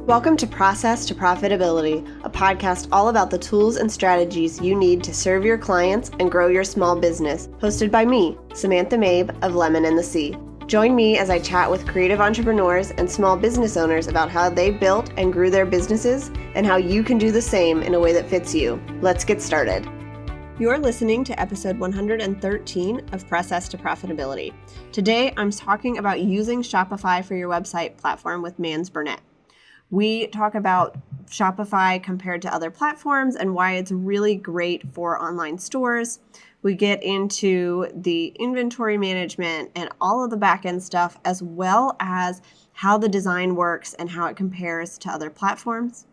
Welcome to Process to Profitability, a podcast all about the tools and strategies you need to serve your clients and grow your small business, hosted by me, Samantha Mabe of Lemon and the Sea. Join me as I chat with creative entrepreneurs and small business owners about how they built and grew their businesses and how you can do the same in a way that fits you. Let's get started. You're listening to episode 113 of Process to Profitability. Today, I'm talking about using Shopify for your website platform with Mands Burnette. We talk about Shopify compared to other platforms and why it's really great for online stores. We get into the inventory management and all of the back-end stuff, as well as how the design works and how it compares to other platforms.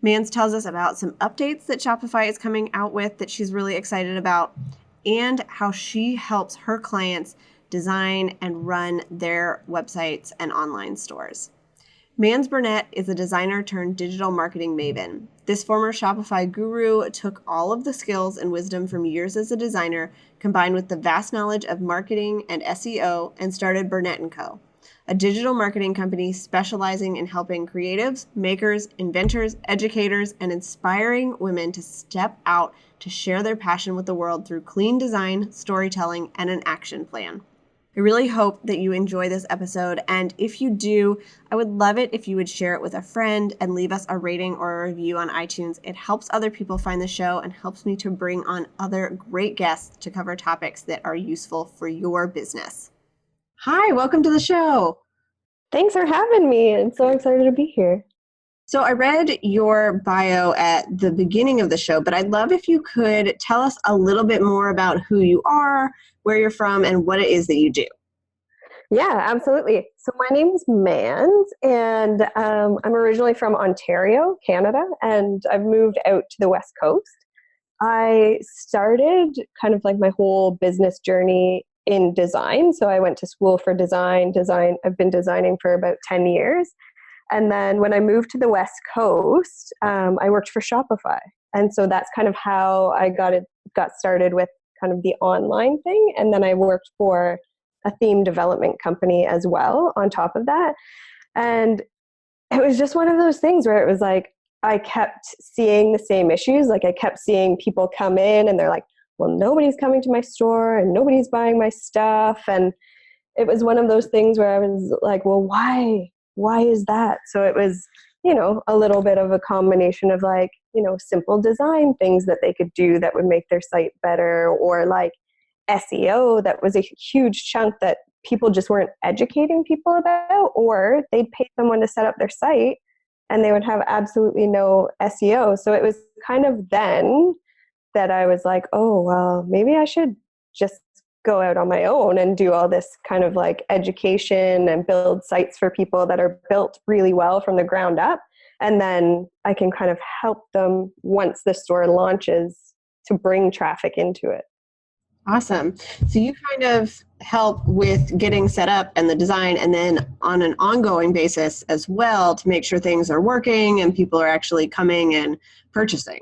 Mands tells us about some updates that Shopify is coming out with that she's really excited about, and how she helps her clients design and run their websites and online stores. Mands Burnette is a designer turned digital marketing maven. This former Shopify guru took all of the skills and wisdom from years as a designer, combined with the vast knowledge of marketing and SEO, and started Burnette Co, a digital marketing company specializing in helping creatives, makers, inventors, educators, and inspiring women to step out to share their passion with the world through clean design, storytelling, and an action plan. I really hope that you enjoy this episode, and if you do, I would love it if you would share it with a friend and leave us a rating or a review on iTunes. It helps other people find the show and helps me to bring on other great guests to cover topics that are useful for your business. Hi, welcome to the show. Thanks for having me. I'm so excited to be here. So I read your bio at the beginning of the show, but I'd love if you could tell us a little bit more about who you are, where you're from, and what it is that you do. Yeah, absolutely. So my name is Mands, and I'm originally from Ontario, Canada, and I've moved out to the West Coast. I started kind of like my whole business journey in design. So I went to school for design. I've been designing for about 10 years. And then when I moved to the West Coast, I worked for Shopify. And so that's kind of how I got started with kind of the online thing. And then I worked for a theme development company as well on top of that. And it was just one of those things where it was like, I kept seeing the same issues. Like I kept seeing people come in and they're like, well, nobody's coming to my store and nobody's buying my stuff. And it was one of those things where I was like, well, why is that? So it was, a little bit of a combination of like, simple design things that they could do that would make their site better, or like SEO, that was a huge chunk that people just weren't educating people about, or they'd pay someone to set up their site and they would have absolutely no SEO. So it was kind of then that I was like, oh, well, maybe I should just go out on my own and do all this kind of like education and build sites for people that are built really well from the ground up. And then I can kind of help them once the store launches to bring traffic into it. Awesome. So you kind of help with getting set up and the design, and then on an ongoing basis as well to make sure things are working and people are actually coming and purchasing.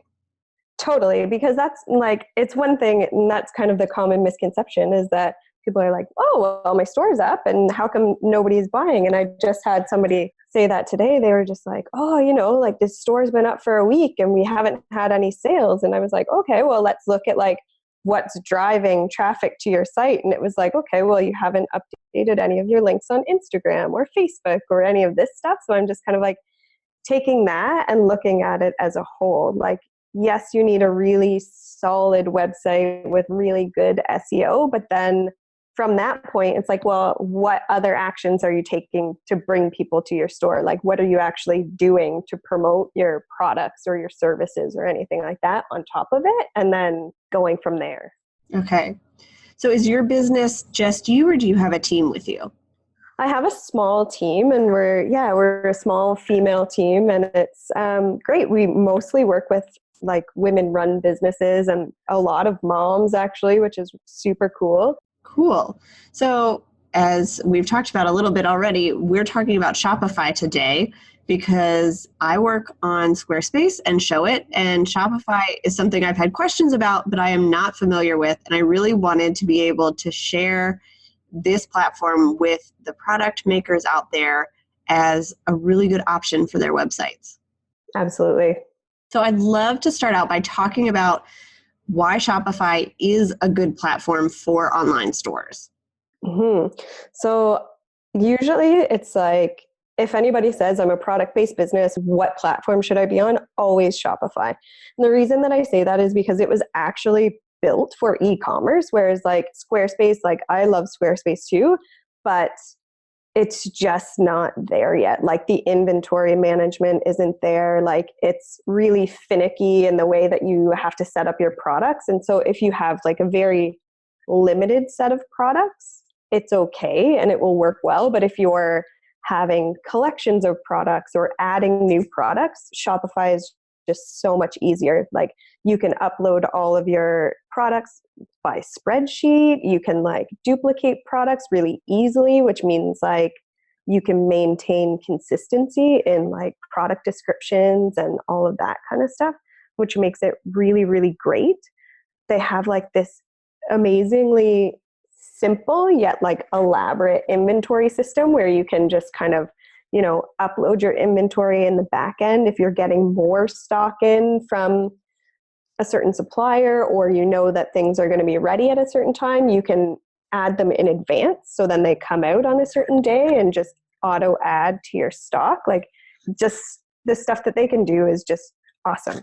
Totally, because that's like, it's one thing, and that's kind of the common misconception, is that people are like, oh, well, my store's up and how come nobody's buying? And I just had somebody say that today. They were just like, oh, like this store's been up for a week and we haven't had any sales. And I was like, okay, well, let's look at like what's driving traffic to your site. And it was like, okay, well, you haven't updated any of your links on Instagram or Facebook or any of this stuff. So I'm just kind of like taking that and looking at it as a whole. Like, yes, you need a really solid website with really good SEO, but then from that point, it's like, well, what other actions are you taking to bring people to your store? Like, what are you actually doing to promote your products or your services or anything like that on top of it? And then going from there. Okay. So is your business just you, or do you have a team with you? I have a small team, and we're a small female team, and it's great. We mostly work with like women-run businesses and a lot of moms actually, which is super cool. Cool. So as we've talked about a little bit already, we're talking about Shopify today because I work on Squarespace and Showit, and Shopify is something I've had questions about, but I am not familiar with, and I really wanted to be able to share this platform with the product makers out there as a really good option for their websites. Absolutely. So I'd love to start out by talking about why Shopify is a good platform for online stores. Mm-hmm. So usually it's like, if anybody says I'm a product-based business, what platform should I be on? Always Shopify. And the reason that I say that is because it was actually built for e-commerce, whereas like Squarespace, like I love Squarespace too, but it's just not there yet. Like the inventory management isn't there. Like it's really finicky in the way that you have to set up your products. And so if you have like a very limited set of products, it's okay and it will work well. But if you're having collections of products or adding new products, Shopify is just so much easier. Like you can upload all of your products by spreadsheet. You can like duplicate products really easily, which means like you can maintain consistency in like product descriptions and all of that kind of stuff, which makes it really, really great. They have like this amazingly simple yet like elaborate inventory system where you can just kind of, upload your inventory in the back end if you're getting more stock in from a certain supplier, or that things are going to be ready at a certain time. You can add them in advance, so then they come out on a certain day and just auto add to your stock. Like just the stuff that they can do is just awesome.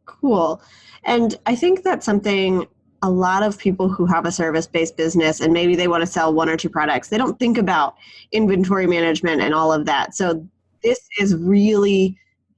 Cool. And I think that's something a lot of people who have a service-based business and maybe they want to sell one or two products, they don't think about inventory management and all of that. So this is really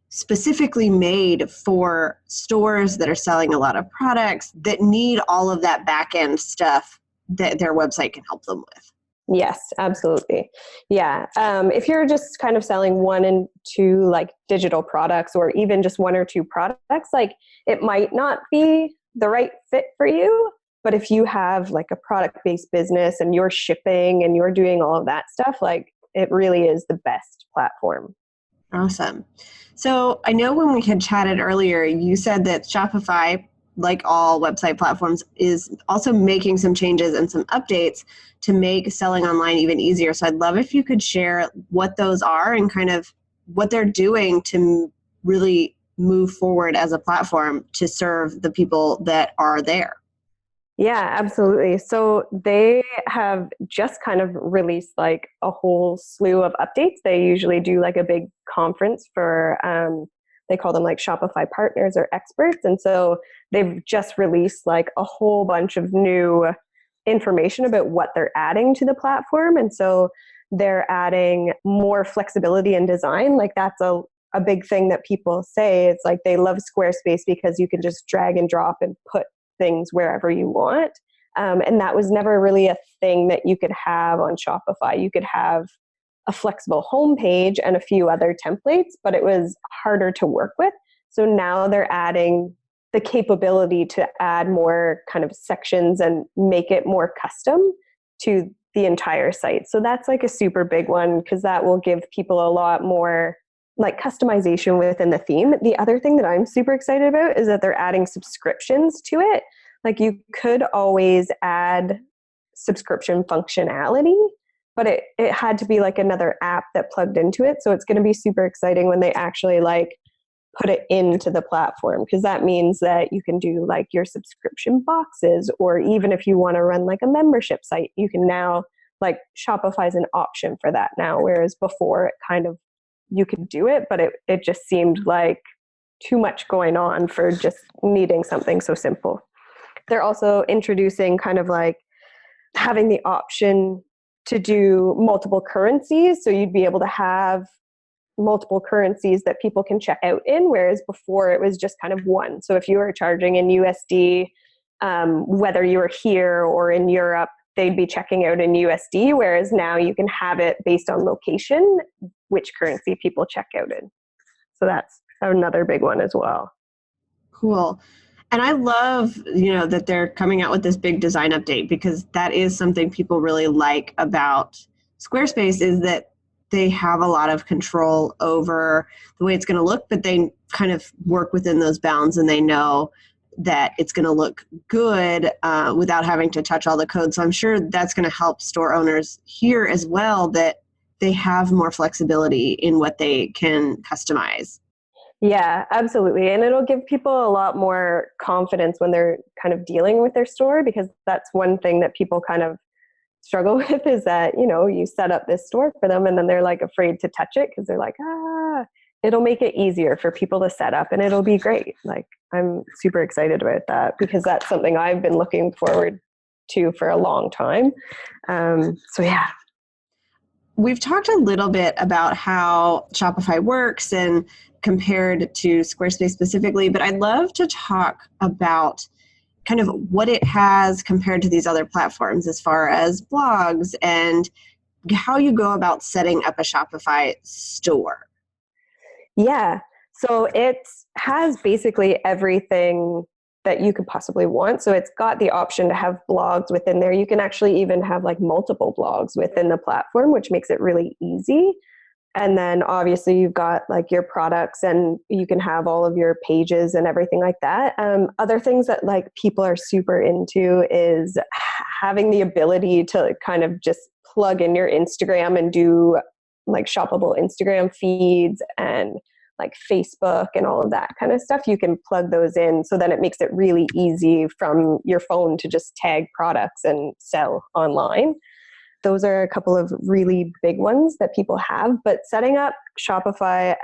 specifically made for stores that are selling a lot of products that need all of that back-end stuff that their website can help them with. Yes, absolutely. Yeah. If you're just kind of selling one and two like digital products, or even just one or two products, like it might not be the right fit for you. But if you have like a product-based business and you're shipping and you're doing all of that stuff, like it really is the best platform. Awesome. So I know when we had chatted earlier, you said that Shopify, like all website platforms, is also making some changes and some updates to make selling online even easier. So I'd love if you could share what those are and kind of what they're doing to really move forward as a platform to serve the people that are there. Yeah, absolutely. So they have just kind of released like a whole slew of updates. They usually do like a big conference for, they call them like Shopify partners or experts. And so they've just released like a whole bunch of new information about what they're adding to the platform. And so they're adding more flexibility in design. Like that's a big thing that people say. It's like they love Squarespace because you can just drag and drop and put things wherever you want. And that was never really a thing that you could have on Shopify. You could have a flexible homepage and a few other templates, but it was harder to work with. So now they're adding the capability to add more kind of sections and make it more custom to the entire site. So that's like a super big one because that will give people a lot more like customization within the theme. The other thing that I'm super excited about is that they're adding subscriptions to it. Like you could always add subscription functionality, but it had to be like another app that plugged into it. So it's going to be super exciting when they actually like put it into the platform, because that means that you can do like your subscription boxes, or even if you want to run like a membership site, you can now like Shopify is an option for that now. Whereas before it kind of, you could do it, but it just seemed like too much going on for just needing something so simple. They're also introducing kind of like having the option to do multiple currencies. So you'd be able to have multiple currencies that people can check out in, whereas before it was just kind of one. So if you were charging in USD, whether you were here or in Europe, they'd be checking out in USD, whereas now you can have it based on location, which currency people check out in. So that's another big one as well. Cool. And I love, that they're coming out with this big design update, because that is something people really like about Squarespace, is that they have a lot of control over the way it's going to look, but they kind of work within those bounds and they know that it's going to look good without having to touch all the code. So I'm sure that's going to help store owners here as well, that they have more flexibility in what they can customize. Yeah, absolutely. And it'll give people a lot more confidence when they're kind of dealing with their store, because that's one thing that people kind of struggle with is that, you set up this store for them and then they're like afraid to touch it because they're like, it'll make it easier for people to set up and it'll be great. Like, I'm super excited about that because that's something I've been looking forward to for a long time. So yeah. We've talked a little bit about how Shopify works and compared to Squarespace specifically, but I'd love to talk about kind of what it has compared to these other platforms as far as blogs and how you go about setting up a Shopify store. Yeah. So it has basically everything that you could possibly want. So it's got the option to have blogs within there. You can actually even have like multiple blogs within the platform, which makes it really easy. And then obviously you've got like your products and you can have all of your pages and everything like that. Other things that like people are super into is having the ability to kind of just plug in your Instagram and do like shoppable Instagram feeds and like Facebook and all of that kind of stuff. You can plug those in. So then it makes it really easy from your phone to just tag products and sell online. Those are a couple of really big ones that people have. But setting up Shopify,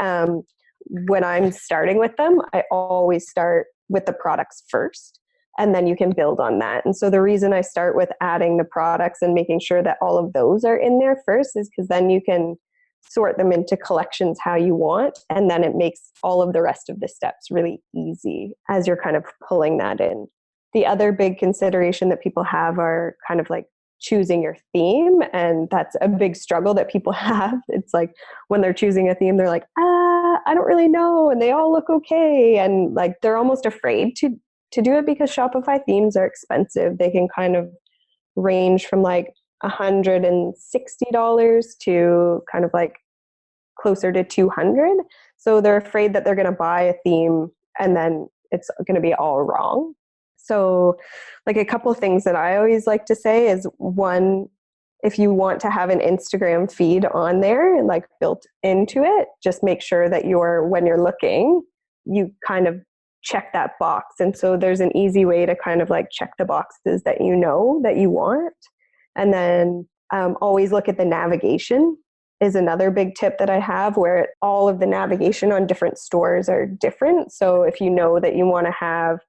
when I'm starting with them, I always start with the products first, and then you can build on that. And so the reason I start with adding the products and making sure that all of those are in there first is because then you can sort them into collections how you want. And then it makes all of the rest of the steps really easy as you're kind of pulling that in. The other big consideration that people have are kind of like choosing your theme. And that's a big struggle that people have. It's like when they're choosing a theme, they're like, I don't really know. And they all look okay. And like, they're almost afraid to do it because Shopify themes are expensive. They can kind of range from like $160 to kind of like closer to $200. So they're afraid that they're going to buy a theme and then it's going to be all wrong. So like a couple of things that I always like to say is, one, if you want to have an Instagram feed on there and like built into it, just make sure that when you're looking, you kind of check that box. And so there's an easy way to kind of like check the boxes that you know that you want. And then always look at the navigation is another big tip that I have, where all of the navigation on different stores are different. So if you know that you want to have,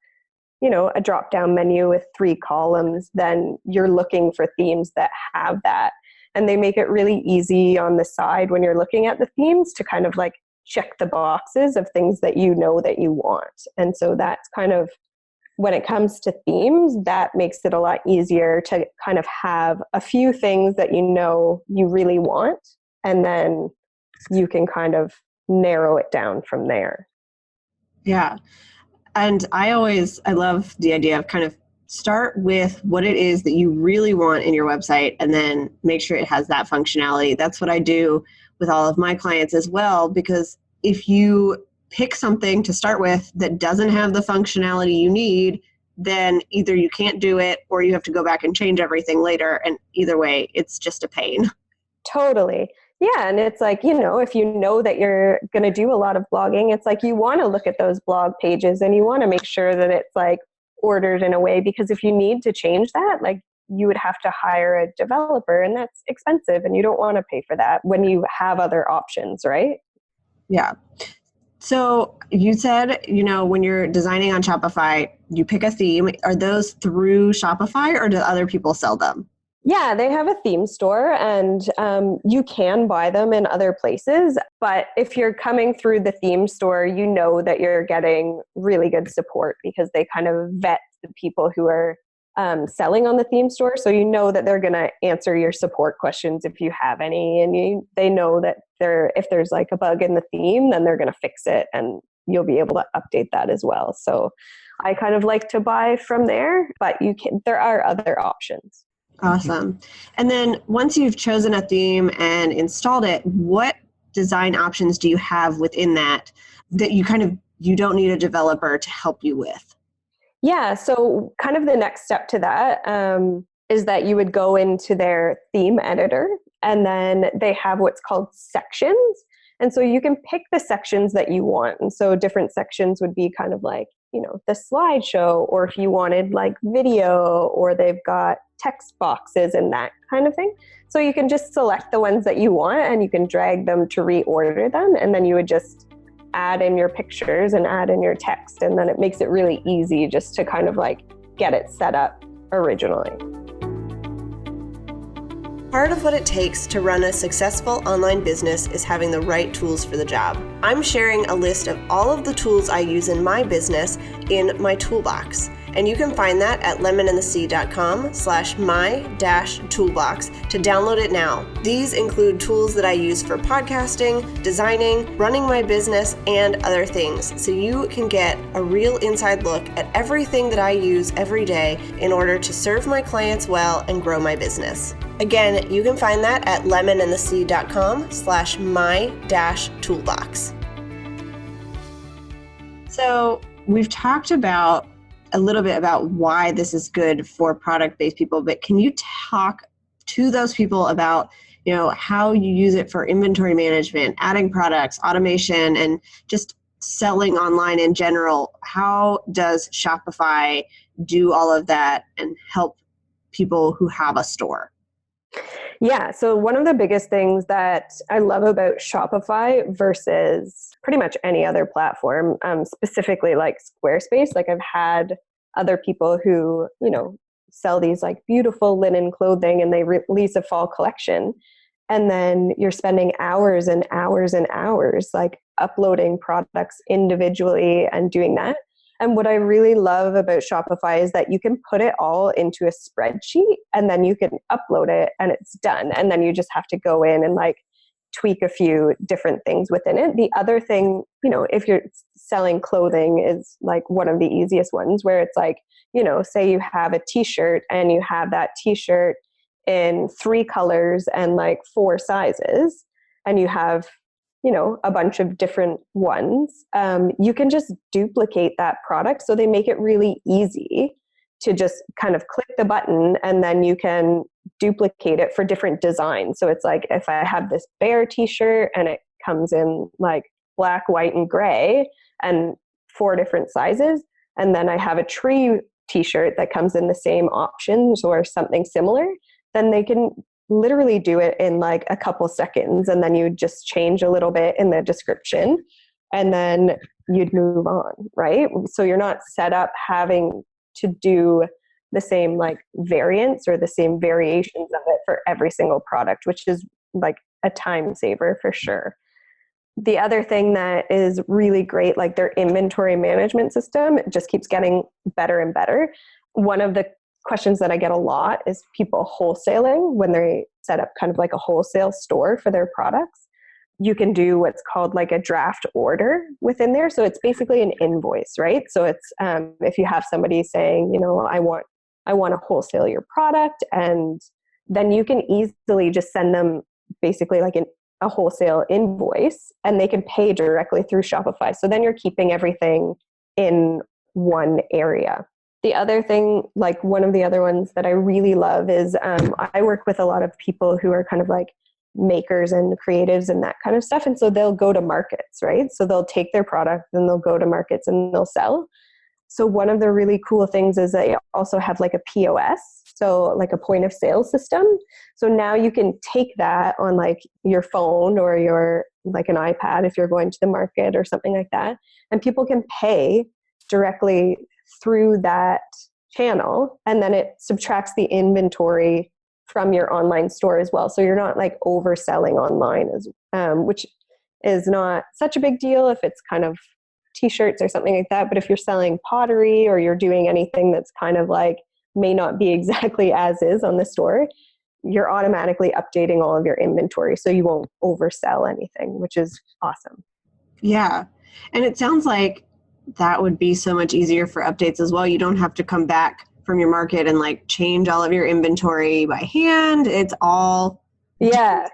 a drop-down menu with 3 columns, then you're looking for themes that have that. And they make it really easy on the side when you're looking at the themes to kind of like check the boxes of things that you know that you want. And so that's kind of, when it comes to themes, that makes it a lot easier to kind of have a few things that you really want, and then you can kind of narrow it down from there. Yeah. And I love the idea of kind of start with what it is that you really want in your website and then make sure it has that functionality. That's what I do with all of my clients as well, because if you pick something to start with that doesn't have the functionality you need, then either you can't do it or you have to go back and change everything later. And either way, it's just a pain. Totally. Yeah. And it's like, if you know that you're going to do a lot of blogging, it's like you want to look at those blog pages and you want to make sure that it's like ordered in a way, because if you need to change that, like you would have to hire a developer and that's expensive and you don't want to pay for that when you have other options, right? Yeah. So you said, when you're designing on Shopify, you pick a theme. Are those through Shopify or do other people sell them? Yeah, they have a theme store and you can buy them in other places. But if you're coming through the theme store, you know that you're getting really good support because they kind of vet the people who are selling on the theme store. So you know that they're going to answer your support questions if you have any. And they know that if there's like a bug in the theme, then they're going to fix it and you'll be able to update that as well. So I kind of like to buy from there, but there are other options. Awesome. And then once you've chosen a theme and installed it, what design options do you have within that you don't need a developer to help you with? Yeah. So kind of the next step to that is that you would go into their theme editor And then they have what's called sections. And so you can pick the sections that you want. And so different sections would be kind of like, the slideshow, or if you wanted like video, or they've got text boxes and that kind of thing. So you can just select the ones that you want and you can drag them to reorder them. And then you would just add in your pictures and add in your text. And then it makes it really easy just to kind of like get it set up originally. Part of what it takes to run a successful online business is having the right tools for the job. I'm sharing a list of all of the tools I use in my business in my toolbox. And you can find that at lemonandthesea.com/my-toolbox to download it now. These include tools that I use for podcasting, designing, running my business, and other things, so you can get a real inside look at everything that I use every day in order to serve my clients well and grow my business. Again, you can find that at lemonandthesea.com/my-toolbox. So we've talked about a little bit about why this is good for product-based people, but can you talk to those people about, how you use it for inventory management, adding products, automation, and just selling online in general? How does Shopify do all of that and help people who have a store? Yeah. So one of the biggest things that I love about Shopify versus pretty much any other platform, specifically like Squarespace, like I've had other people who, sell these like beautiful linen clothing and they release a fall collection. And then you're spending hours and hours and hours like uploading products individually and doing that. And what I really love about Shopify is that you can put it all into a spreadsheet and then you can upload it and it's done. And then you just have to go in and like tweak a few different things within it. The other thing, if you're selling clothing, is like one of the easiest ones where it's like, say you have a t-shirt and you have that t-shirt in 3 colors and like 4 sizes, and you have a bunch of different ones, you can just duplicate that product. So they make it really easy to just kind of click the button and then you can duplicate it for different designs. So it's like if I have this bear t-shirt and it comes in like black, white, and gray and 4 different sizes, and then I have a tree t-shirt that comes in the same options or something similar, then they can literally do it in like a couple seconds, and then you just change a little bit in the description and then you'd move on, right? So you're not set up having to do the same like variants or the same variations of it for every single product, which is like a time saver for sure. The other thing that is really great, like their inventory management system, it just keeps getting better and better. One of the questions that I get a lot is people wholesaling when they set up kind of like a wholesale store for their products. You can do what's called like a draft order within there. So it's basically an invoice, right? So it's if you have somebody saying, I want to wholesale your product, and then you can easily just send them basically like a wholesale invoice and they can pay directly through Shopify. So then you're keeping everything in one area. The other thing, like one of the other ones that I really love is I work with a lot of people who are kind of like makers and creatives and that kind of stuff. And so they'll go to markets, right? So they'll take their product and they'll go to markets and they'll sell. So one of the really cool things is that you also have like a POS, so like a point of sale system. So now you can take that on like your phone or your like an iPad if you're going to the market or something like that, and people can pay directly through that channel, and then it subtracts the inventory from your online store as well. So you're not like overselling online, which is not such a big deal if it's kind of t-shirts or something like that. But if you're selling pottery or you're doing anything that's kind of like may not be exactly as is on the store, you're automatically updating all of your inventory so you won't oversell anything, which is awesome. Yeah. And it sounds like that would be so much easier for updates as well. You don't have to come back from your market and like change all of your inventory by hand. It's all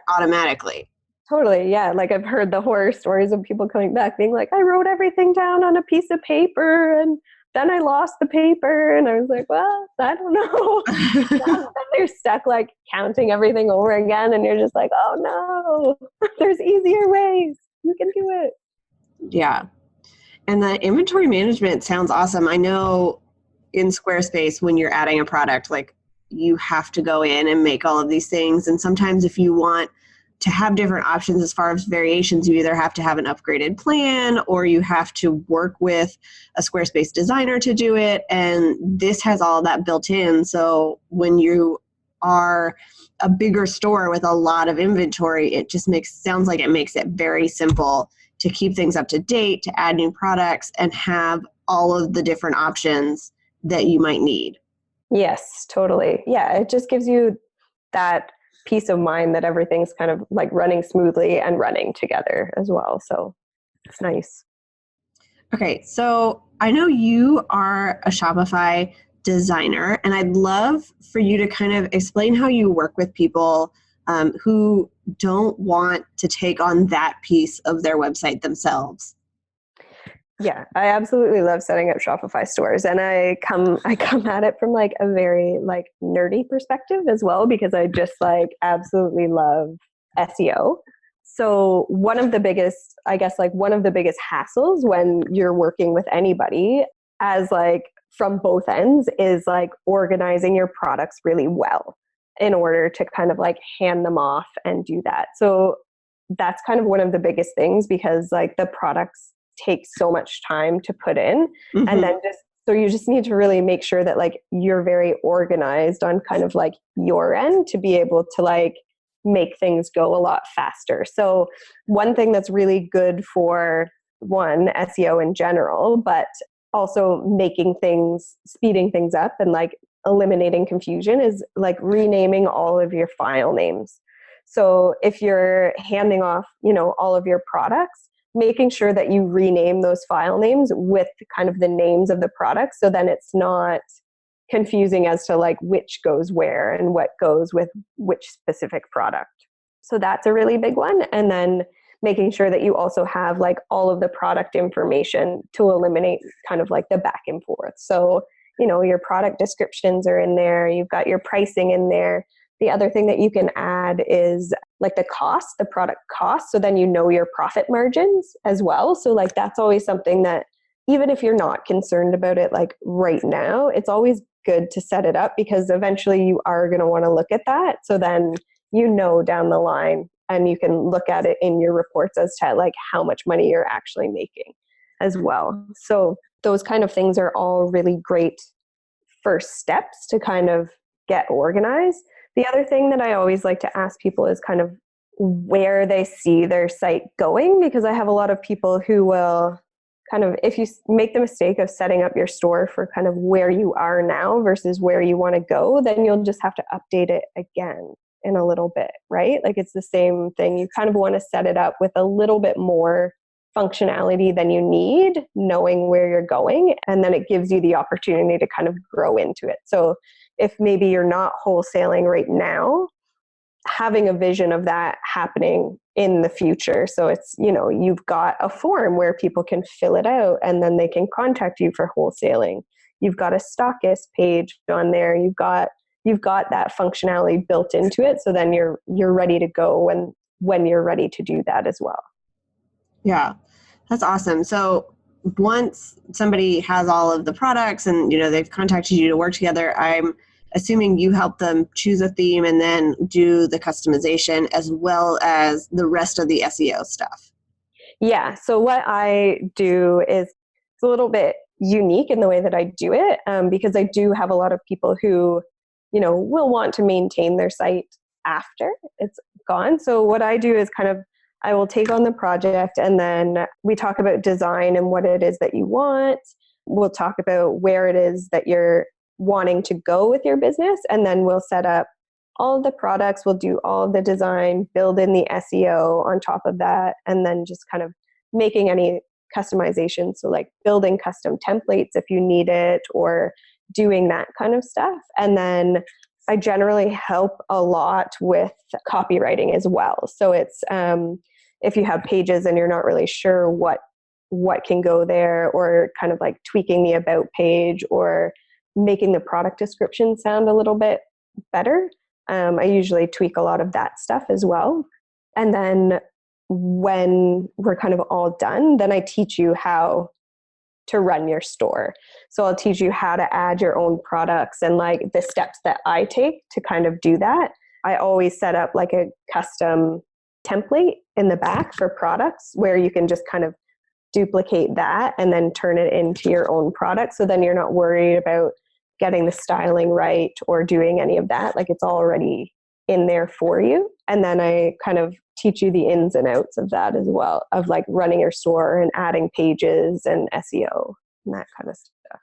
automatically. Totally. Yeah. Like I've heard the horror stories of people coming back being like, I wrote everything down on a piece of paper and then I lost the paper and I was like, well, I don't know. Then they're stuck like counting everything over again. And you're just like, oh no, there's easier ways. You can do it. Yeah. And the inventory management sounds awesome. I know in Squarespace, when you're adding a product, like you have to go in and make all of these things. And sometimes if you want to have different options as far as variations, you either have to have an upgraded plan or you have to work with a Squarespace designer to do it. And this has all that built in. So when you are a bigger store with a lot of inventory, it just sounds like it makes it very simple to keep things up to date, to add new products, and have all of the different options that you might need. Yes, totally. Yeah, it just gives you that peace of mind that everything's kind of like running smoothly and running together as well. So it's nice. Okay, so I know you are a Shopify designer, and I'd love for you to kind of explain how you work with people who don't want to take on that piece of their website themselves. Yeah, I absolutely love setting up Shopify stores, and I come at it from like a very like nerdy perspective as well, because I just like absolutely love SEO. So one of the biggest hassles when you're working with anybody as like from both ends is like organizing your products really well in order to kind of like hand them off and do that. So that's kind of one of the biggest things, because like the products take so much time to put in. Mm-hmm. And then you just need to really make sure that like you're very organized on kind of like your end to be able to like make things go a lot faster. So one thing that's really good for SEO in general, but also speeding things up and like eliminating confusion, is like renaming all of your file names. So if you're handing off, all of your products, making sure that you rename those file names with kind of the names of the products, so then it's not confusing as to like which goes where and what goes with which specific product. So that's a really big one. And then making sure that you also have like all of the product information to eliminate kind of like the back and forth. So, your product descriptions are in there, you've got your pricing in there. The other thing that you can add is like the product cost. So then your profit margins as well. So like that's always something that even if you're not concerned about it like right now, it's always good to set it up, because eventually you are going to want to look at that. So then down the line, and you can look at it in your reports as to like how much money you're actually making as well. So those kind of things are all really great first steps to kind of get organized. The other thing that I always like to ask people is kind of where they see their site going, because I have a lot of people who will kind of, if you make the mistake of setting up your store for kind of where you are now versus where you want to go, then you'll just have to update it again in a little bit, right? Like it's the same thing. You kind of want to set it up with a little bit more functionality than you need, knowing where you're going, and then it gives you the opportunity to kind of grow into it. So if maybe you're not wholesaling right now, having a vision of that happening in the future. So it's, you've got a form where people can fill it out and then they can contact you for wholesaling. You've got a stockist page on there. You've got that functionality built into it. So then you're ready to go when you're ready to do that as well. Yeah, that's awesome. So once somebody has all of the products and, they've contacted you to work together, I'm assuming you help them choose a theme and then do the customization as well as the rest of the SEO stuff. Yeah. So what I do is it's a little bit unique in the way that I do it, because I do have a lot of people who, will want to maintain their site after it's gone. So what I do is I will take on the project, and then we talk about design and what it is that you want. We'll talk about where it is that you're wanting to go with your business, and then we'll set up all of the products. We'll do all of the design, build in the SEO on top of that, and then just kind of making any customization. So like building custom templates if you need it, or doing that kind of stuff. And then I generally help a lot with copywriting as well. So it's if you have pages and you're not really sure what what can go there, or kind of like tweaking the about page or making the product description sound a little bit better. I usually tweak a lot of that stuff as well. And then when we're kind of all done, then I teach you how to run your store. So I'll teach you how to add your own products and like the steps that I take to kind of do that. I always set up like a custom template in the back for products where you can just kind of duplicate that and then turn it into your own product. So then you're not worried about getting the styling right or doing any of that. Like it's already in there for you. And then I kind of teach you the ins and outs of that as well, of like running your store and adding pages and SEO and that kind of stuff.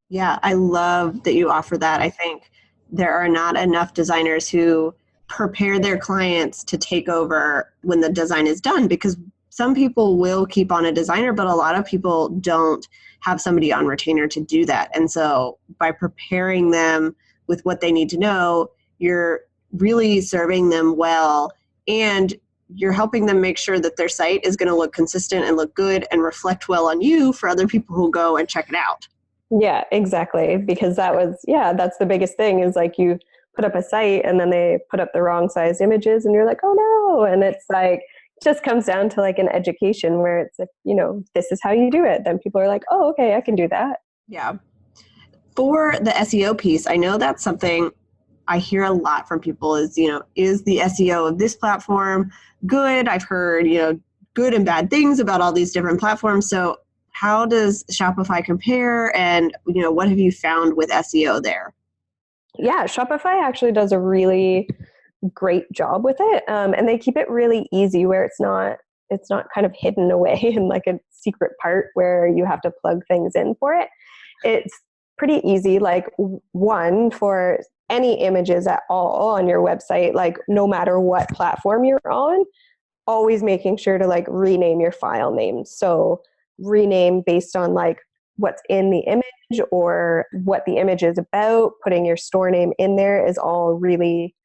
Yeah, I love that you offer that. I think there are not enough designers who prepare their clients to take over when the design is done, because some people will keep on a designer, but a lot of people don't have somebody on retainer to do that. And so by preparing them with what they need to know, you're really serving them well, and you're helping them make sure that their site is going to look consistent and look good and reflect well on you for other people who go and check it out. Yeah, exactly. Because that's the biggest thing is like you put up a site and then they put up the wrong size images and you're like, oh no. And it's like, it just comes down to like an education where it's like, this is how you do it. Then people are like, oh, okay, I can do that. Yeah. For the SEO piece, I know that's something I hear a lot from people is the SEO of this platform good? I've heard, good and bad things about all these different platforms. So how does Shopify compare, and, what have you found with SEO there? Yeah, Shopify actually does a really great job with it. And they keep it really easy where it's not kind of hidden away in like a secret part where you have to plug things in for it. It's pretty easy. Like one, for any images at all on your website, like no matter what platform you're on, always making sure to like rename your file names. So rename based on like what's in the image or what the image is about. Putting your store name in there is all really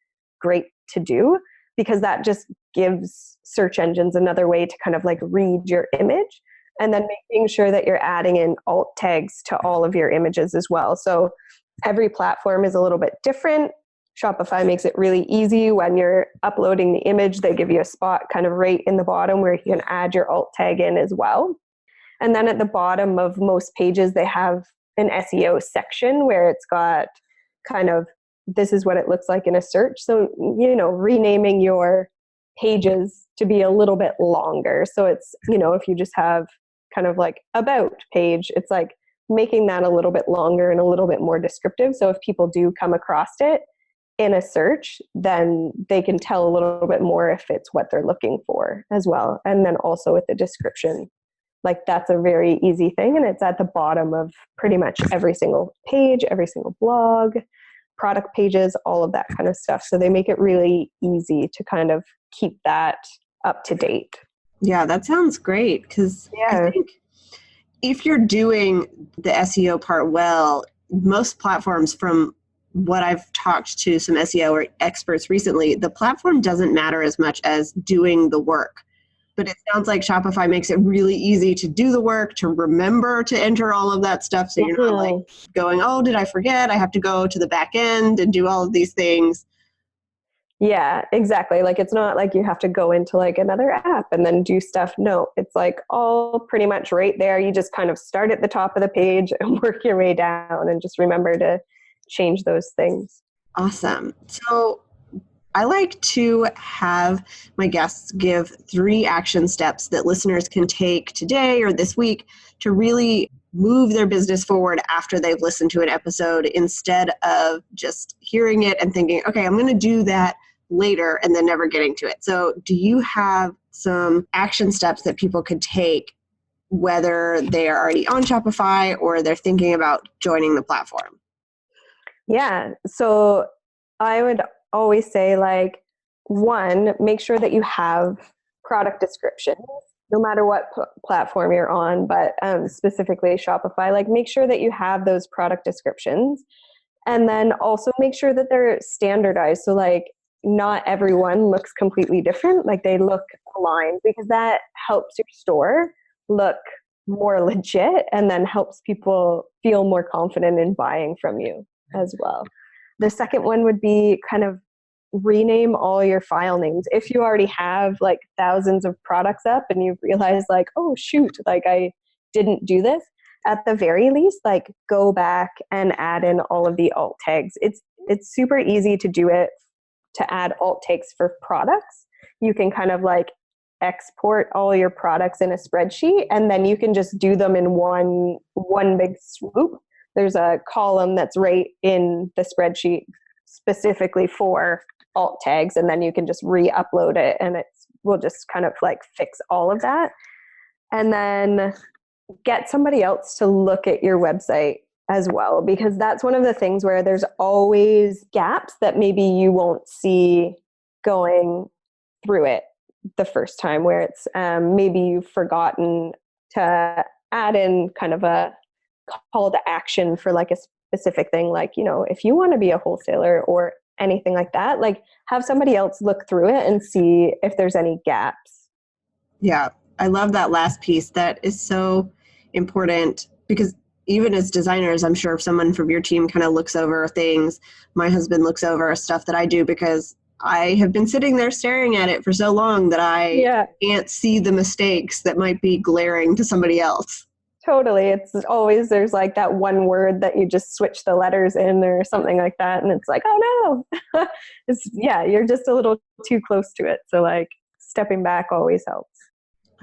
great to do, because that just gives search engines another way to kind of like read your image. And then making sure that you're adding in alt tags to all of your images as well. So every platform is a little bit different. Shopify makes it really easy. When you're uploading the image, they give you a spot kind of right in the bottom where you can add your alt tag in as well. And then at the bottom of most pages, they have an SEO section where it's got kind of, this is what it looks like in a search. So, renaming your pages to be a little bit longer. So it's, if you just have kind of like about page, it's like making that a little bit longer and a little bit more descriptive. So if people do come across it in a search, then they can tell a little bit more if it's what they're looking for as well. And then also with the description, like that's a very easy thing. And it's at the bottom of pretty much every single page, every single blog, product pages, all of that kind of stuff. So they make it really easy to kind of keep that up to date. Yeah, that sounds great, because I think if you're doing the SEO part well, most platforms, from what I've talked to some SEO experts recently, the platform doesn't matter as much as doing the work. But it sounds like Shopify makes it really easy to do the work, to remember to enter all of that stuff. So you're not like going, oh, did I forget? I have to go to the back end and do all of these things. Yeah, exactly. Like it's not like you have to go into like another app and then do stuff. No, it's like all pretty much right there. You just kind of start at the top of the page and work your way down, and just remember to change those things. Awesome. So I like to have my guests give 3 action steps that listeners can take today or this week to really move their business forward after they've listened to an episode, instead of just hearing it and thinking, okay, I'm going to do that later and then never getting to it. So do you have some action steps that people could take, whether they are already on Shopify or they're thinking about joining the platform? Yeah. So I would always say, like, one, make sure that you have product descriptions, no matter what platform you're on, but specifically Shopify, like make sure that you have those product descriptions. And then also make sure that they're standardized. So like not everyone looks completely different. Like they look aligned, because that helps your store look more legit and then helps people feel more confident in buying from you as well. The second one would be kind of rename all your file names. If you already have like thousands of products up and you realize like, oh shoot, like I didn't do this, at the very least, like go back and add in all of the alt tags. It's super easy to do it, to add alt tags for products. You can kind of like export all your products in a spreadsheet, and then you can just do them in one big swoop. There's a column that's right in the spreadsheet specifically for alt tags, and then you can just re-upload it, and will just kind of like fix all of that. And then get somebody else to look at your website as well, because that's one of the things where there's always gaps that maybe you won't see going through it the first time, where it's maybe you've forgotten to add in kind of a call to action for like a specific thing, like, you know, if you want to be a wholesaler or anything like that, like have somebody else look through it and see if there's any gaps. Yeah, I love that last piece. That is so important, because even as designers, I'm sure if someone from your team kind of looks over things, my husband looks over stuff that I do, because I have been sitting there staring at it for so long that I can't see the mistakes that might be glaring to somebody else. Totally. It's always, there's like that one word that you just switch the letters in or something like that. And it's like, oh no, you're just a little too close to it. So like stepping back always helps.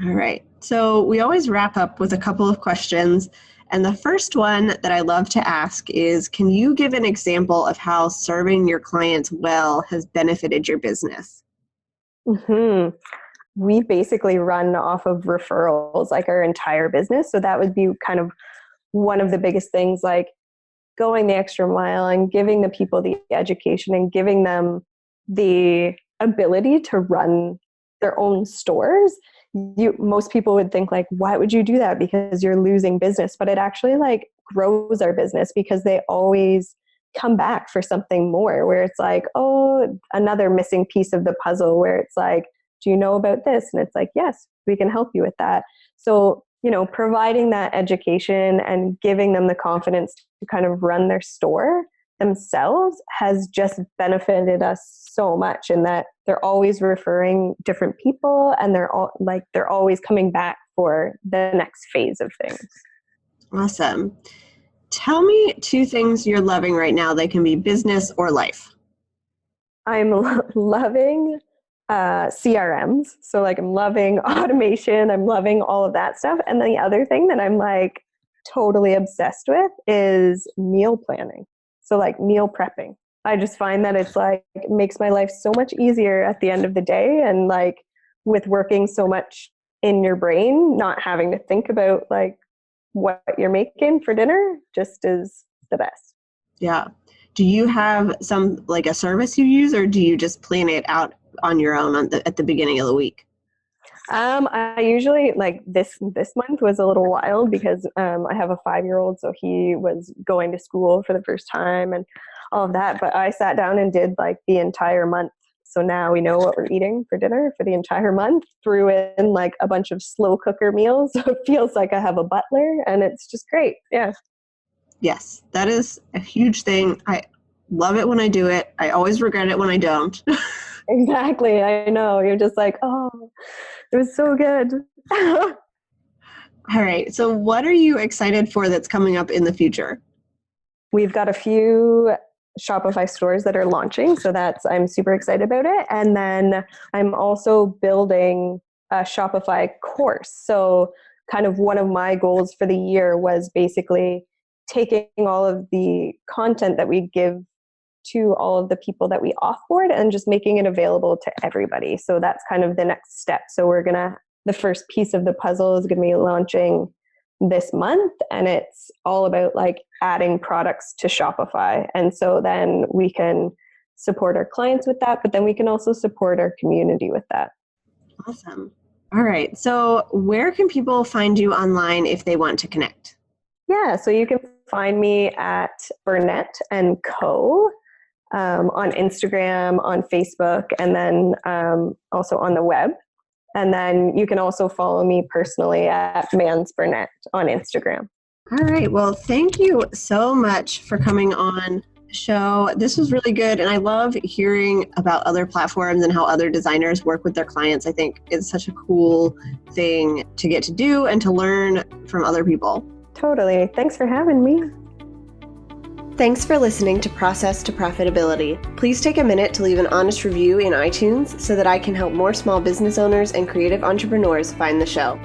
All right. So we always wrap up with a couple of questions. And the first one that I love to ask is, can you give an example of how serving your clients well has benefited your business? Mm-hmm. We basically run off of referrals, like our entire business. So that would be kind of one of the biggest things, like going the extra mile and giving the people the education and giving them the ability to run their own stores. Most people would think like, why would you do that? Because you're losing business. But it actually like grows our business, because they always come back for something more, where it's like, oh, another missing piece of the puzzle, where it's like, do you know about this? And it's like, yes, we can help you with that. So, you know, providing that education and giving them the confidence to kind of run their store themselves has just benefited us so much, in that they're always referring different people, and they're always coming back for the next phase of things. Awesome. Tell me 2 things you're loving right now. They can be business or life. I'm loving CRMs. So like I'm loving automation. I'm loving all of that stuff. And then the other thing that I'm like totally obsessed with is meal planning. So like meal prepping. I just find that it's like, it makes my life so much easier at the end of the day. And like with working so much in your brain, not having to think about like what you're making for dinner just is the best. Yeah. Do you have some, like a service you use, or do you just plan it out on your own at the beginning of the week? I usually, like this month was a little wild, because I have a 5-year-old, so he was going to school for the first time and all of that. But I sat down and did like the entire month. So now we know what we're eating for dinner for the entire month. Threw in like a bunch of slow cooker meals. So it feels like I have a butler, and it's just great. Yeah. Yes, that is a huge thing. I love it when I do it. I always regret it when I don't. Exactly. I know. You're just like, oh, it was so good. All right. So what are you excited for that's coming up in the future? We've got a few Shopify stores that are launching. So I'm super excited about it. And then I'm also building a Shopify course. So kind of one of my goals for the year was basically taking all of the content that we give to all of the people that we offboard and just making it available to everybody. So that's kind of the next step. So the first piece of the puzzle is going to be launching this month, and it's all about like adding products to Shopify. And so then we can support our clients with that, but then we can also support our community with that. Awesome. All right. So where can people find you online if they want to connect? Yeah, so you can find me at Burnette Co. On Instagram, on Facebook, and then also on the web. And then you can also follow me personally at Mands Burnette on Instagram. All right. Well, thank you so much for coming on the show. This was really good. And I love hearing about other platforms and how other designers work with their clients. I think it's such a cool thing to get to do and to learn from other people. Totally. Thanks for having me. Thanks for listening to Process to Profitability. Please take a minute to leave an honest review in iTunes so that I can help more small business owners and creative entrepreneurs find the show.